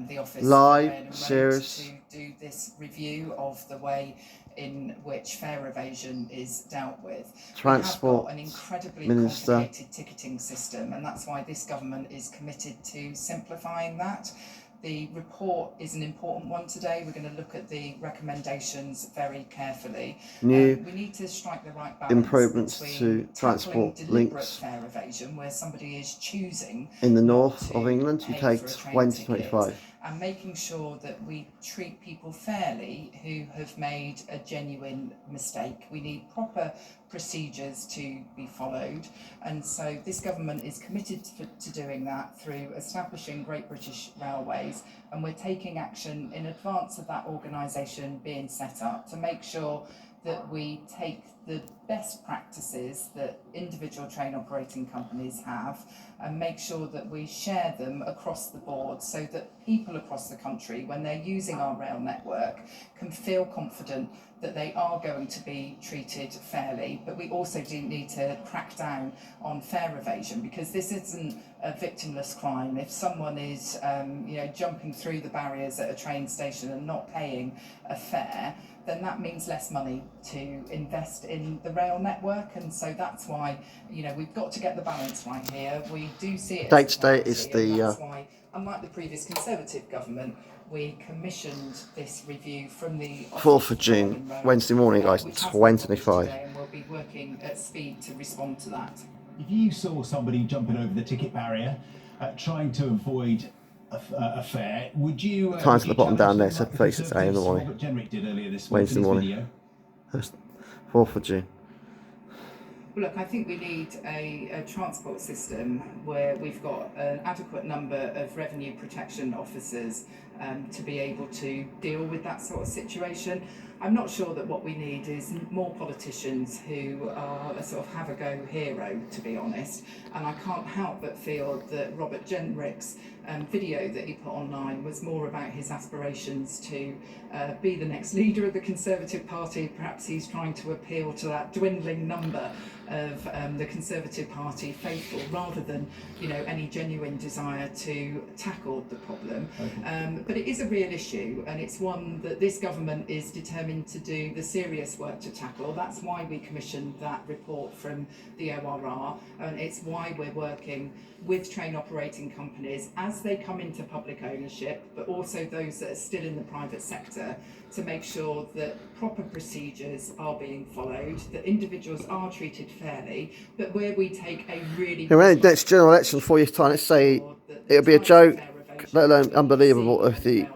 the Office live, for Rail and Road serious. to do this review of the way in which fare evasion is dealt with. Transport We have got an incredibly Minister. complicated ticketing system, and that's why this government is committed to simplifying that. The report is an important one today. We're going to look at the recommendations very carefully. New We need to strike the right balance improvements between to transport deliberate links fare evasion, where somebody is choosing in the not north to of England to pay take for a train 2025. ticket, and making sure that we treat people fairly who have made a genuine mistake. We need proper procedures to be followed, and so this government is committed to doing that through establishing Great British Railways, and we're taking action in advance of that organisation being set up to make sure that we take the best practices that individual train operating companies have and make sure that we share them across the board so that people across the country, when they're using our rail network, can feel confident that they are going to be treated fairly. But we also do need to crack down on fare evasion, because this isn't a victimless crime. If someone is jumping through the barriers at a train station and not paying a fare, then that means less money to invest in the rail network. And so that's why, we've got to get the balance right here. We do see it Date as a today priority, is and the that's why, unlike the previous Conservative government, we commissioned this review from the 4th of June, Wednesday morning, guys, 2025. And we'll be working at speed to respond to that. If you saw somebody jumping over the ticket barrier, trying to avoid a fare, would you? Times at the bottom down there, so like the 36 a.m. in the morning. Robert Jenrick did earlier this week Wednesday in his morning. video? 4th of June. Well, look, I think we need a transport system where we've got an adequate number of revenue protection officers to be able to deal with that sort of situation. I'm not sure that what we need is more politicians who are a sort of have-a-go hero, to be honest. And I can't help but feel that Robert Jenrick's video that he put online was more about his aspirations to be the next leader of the Conservative Party. Perhaps he's trying to appeal to that dwindling number of the Conservative Party faithful, rather than any genuine desire to tackle the problem. Okay. But it is a real issue, and it's one that this government is determined to do the serious work to tackle. That's why we commissioned that report from the ORR, and it's why we're working with train operating companies as they come into public ownership, but also those that are still in the private sector, to make sure that proper procedures are being followed, that individuals are treated fairly, but where we take a really... Next general election 4 years' time, let's say it'll be a joke, let alone unbelievable, if the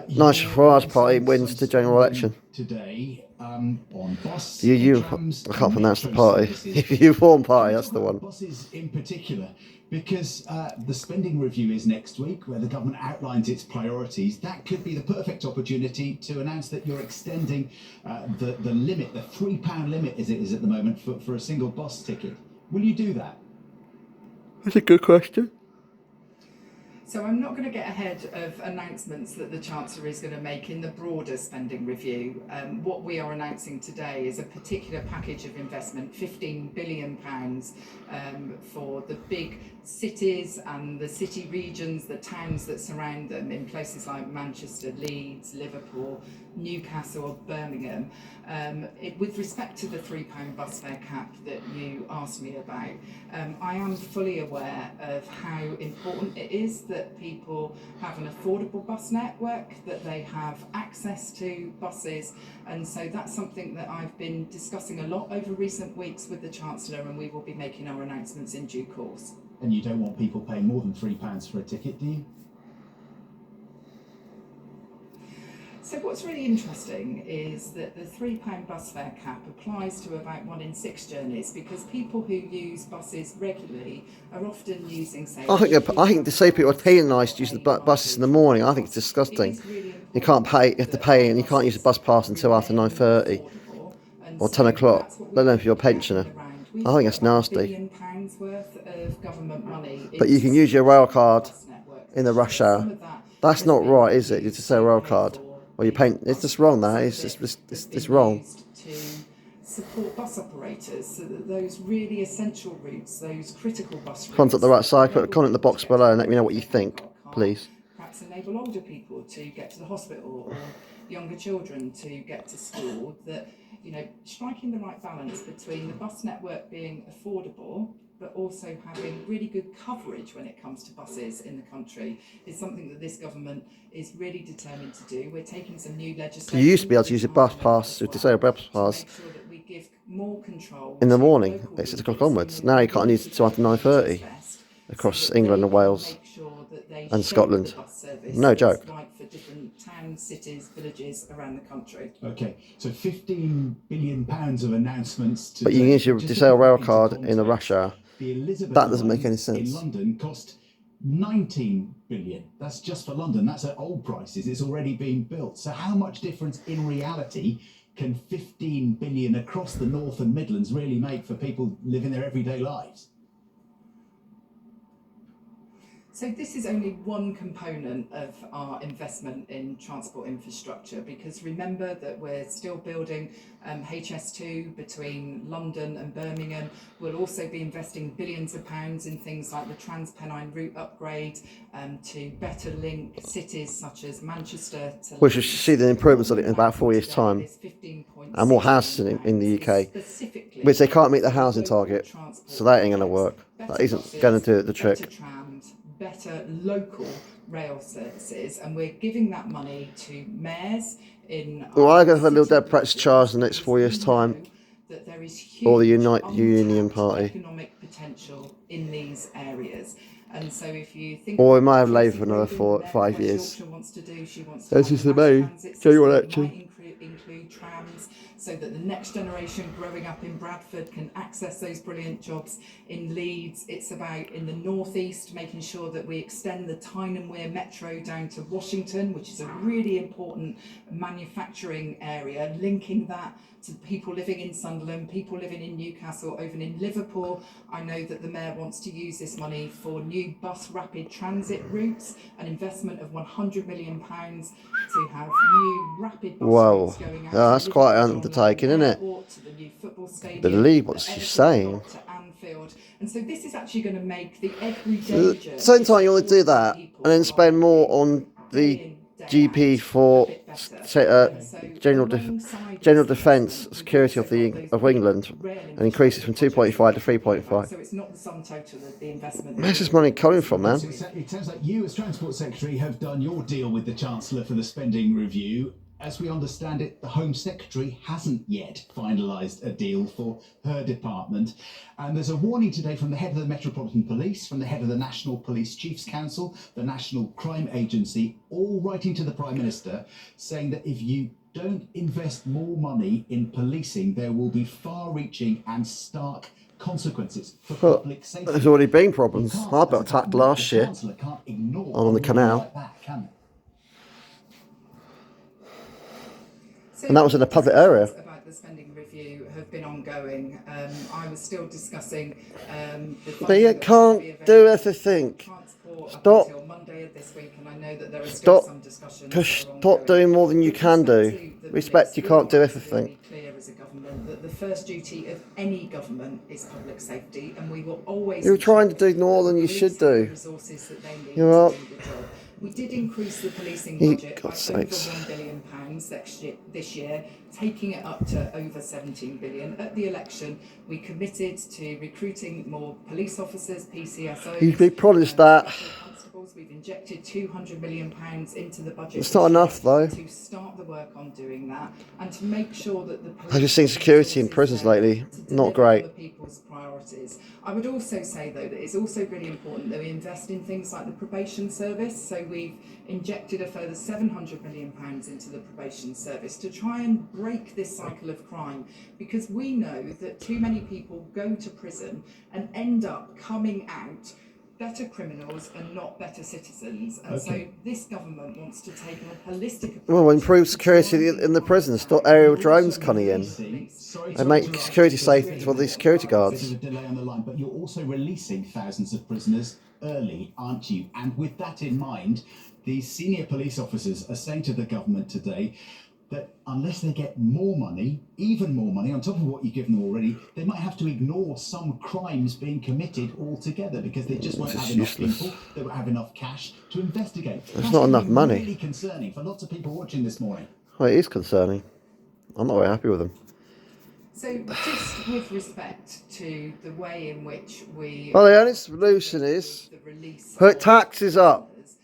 Nigel Farage party wins the general election. Today, on bus, I can't pronounce the party. The Reform Party, that's the one. Buses in particular, because the spending review is next week, where the government outlines its priorities. That could be the perfect opportunity to announce that you're extending the limit, the £3 limit as it is at the moment, for a single bus ticket. Will you do that? That's a good question. So I'm not going to get ahead of announcements that the Chancellor is going to make in the broader spending review. What we are announcing today is a particular package of investment, £15 billion for the big cities and the city regions, the towns that surround them, in places like Manchester, Leeds, Liverpool, Newcastle, Birmingham. With respect to the £3 bus fare cap that you asked me about, I am fully aware of how important it is that people have an affordable bus network, that they have access to buses, and so that's something that I've been discussing a lot over recent weeks with the Chancellor, and we will be making our announcements in due course. And you don't want people paying more than £3 for a ticket, do you? So what's really interesting is that the £3 bus fare cap applies to about 1 in 6 journeys, because people who use buses regularly are often using, say... I think to say people are penalised to use the buses in the morning, I think it's disgusting. You can't pay, you have to pay, and you can't use the bus pass until after 9:30 or 10 o'clock, let alone if you're a pensioner. I think that's nasty. But you can use your rail card in the rush hour. That's not right, is it? You just say a rail card. Or you paint. It's just wrong. That it's wrong. support bus operators so that those really essential routes, those critical bus routes... Contact the right side, put a comment in the box below and let me know what you think, please. Perhaps enable older people to get to the hospital or younger children to get to school, that, you know, striking the right balance between the bus network being affordable but also having really good coverage when it comes to buses in the country is something that this government is really determined to do. We're taking some new legislation. You used to be able to use your bus pass, your disabled bus pass, to make sure that we give more control in the to morning local at 6 o'clock leaders onwards. who Now you know can't use it till after 9:30 across so that England they and can Wales make sure that they and shape Scotland. the bus service No that's joke. right for different towns, cities, villages around the country. Okay, so £15 billion of announcements today. But you can use your Just to disabled put rail that card into in a context, rush hour. The Elizabeth That doesn't line make any sense. in London cost 19 billion. That's just for London. That's at old prices. It's already been built. So how much difference in reality can 15 billion across the North and Midlands really make for people living their everyday lives? So this is only one component of our investment in transport infrastructure, because remember that we're still building HS2 between London and Birmingham. We'll also be investing billions of pounds in things like the Transpennine route upgrade to better link cities such as Manchester to... We should see the improvements of it in about 4 years' time. And more houses in the UK, which they can't meet the housing target, so that ain't going to work. That isn't going to do the trick. Better trams, better local rail services, and we're giving that money to mayors in... Well, I'm going to have a little dead practice charge in the next 4 years' time, that there is or the huge Union untapped Party. economic potential in these areas. And so if you think... Or we about might have what Labour Tracy for another Brogan, 5 West years. Yorkshire wants to do, she wants to This have is a the mass May transit general system that election. might include trams, so that the next generation growing up in Bradford can access those brilliant jobs in Leeds. It's about, in the northeast, making sure that we extend the Tyne and Wear Metro down to Washington, which is a really important manufacturing area, linking that to people living in Sunderland, people living in Newcastle, over in Liverpool. I know that the Mayor wants to use this money for new bus rapid transit routes, an investment of £100 million to have new rapid bus Whoa. routes going out. Yeah, that's to quite an Liverpool, undertaking, John isn't Lennon it? Airport, to the new football stadium, Believe what that she's Everton saying. got to Anfield. And so this is actually going to make the everyday journey... Same time you want to do that and then spend more on the GP for general defence security of England and increase it from 2.5 to 3.5. So it's not the sum total of the investment. Where's this money coming from, man? So it sounds like you, as Transport Secretary, have done your deal with the Chancellor for the spending review. As we understand it, the Home Secretary hasn't yet finalised a deal for her department. And there's a warning today from the head of the Metropolitan Police, from the head of the National Police Chiefs Council, the National Crime Agency, all writing to the Prime Minister, saying that if you don't invest more money in policing, there will be far-reaching and stark consequences for public safety. There's already been problems. I got attacked last year on the canal. Like that, can they? And that was in a public area. About the spending review have been ongoing. I was still discussing the But you can't do everything. Stop. Until Monday of this week, and I know that there are still some discussions. Stop doing more than you can do. Respect, you can't do everything. Clear as a government that the first duty of any government is public safety, and we will always... You're trying to do more than you should do. Resources that they need You are. to do the job. We did increase the policing budget by over sakes. £1 billion this year, taking it up to over 17 billion. At the election, we committed to recruiting more police officers, PCSOs. You'd be promised that. Constables. We've injected £200 million into the budget. It's not enough, though. To start the work on doing that and to make sure that the police... I've just seen security in prisons lately. Not great. The people's priorities. I would also say, though, that it's also really important that we invest in things like the probation service. So we've injected a further £700 million into the probation service to try and break this cycle of crime, because we know that too many people go to prison and end up coming out better criminals and not better citizens. And so this government wants to take a holistic approach. Well, improve security in the prisons, stop aerial drones coming in, and make security safe for the security guards. There's a delay on the line, but you're also releasing thousands of prisoners early, aren't you? And with that in mind, the senior police officers are saying to the government today, that unless they get more money, even more money, on top of what you've given them already, they might have to ignore some crimes being committed altogether because they just won't It's have enough useless. people, they won't have enough cash to investigate. There's not enough money. Really concerning for lots of people watching this morning. Well, it is concerning. I'm not very happy with them. So, just with respect to the way in which we... Well, the only solution is the release put of taxes up. prisoners,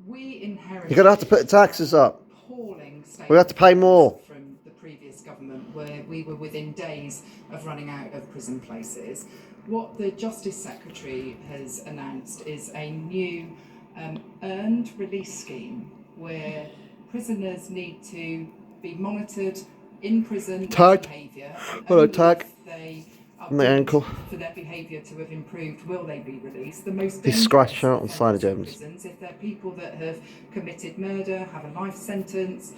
we inherited... You're going to have to put taxes up. Appalling We have to pay more. from the previous government, where we were within days of running out of prison places. What the Justice Secretary has announced is a new earned release scheme where prisoners need to be monitored in prison Tagged. behaviour. Hello, tag. They On the ankle. for their behaviour to have improved, will they be released? The most He's scratched dangerous out on side of offenders in James. prisons, if they're people that have committed murder, have a life sentence,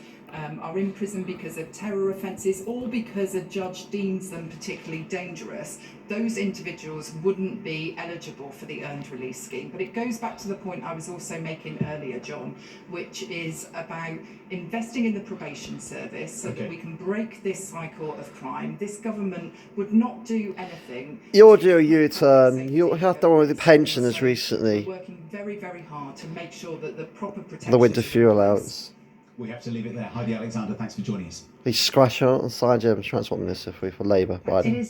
are in prison because of terror offences, or because a judge deems them particularly dangerous, those individuals wouldn't be eligible for the earned release scheme. But it goes back to the point I was also making earlier, John, which is about investing in the probation service so that we can break this cycle of crime. This government would not do anything. You'll do a U-turn. You have done one with the pensioners recently. We're working very, very hard to make sure that the proper protection... The winter fuel allowance. We have to leave it there. Heidi Alexander, thanks for joining us. He's scratched out on side German Transport Minister for Labour, Biden.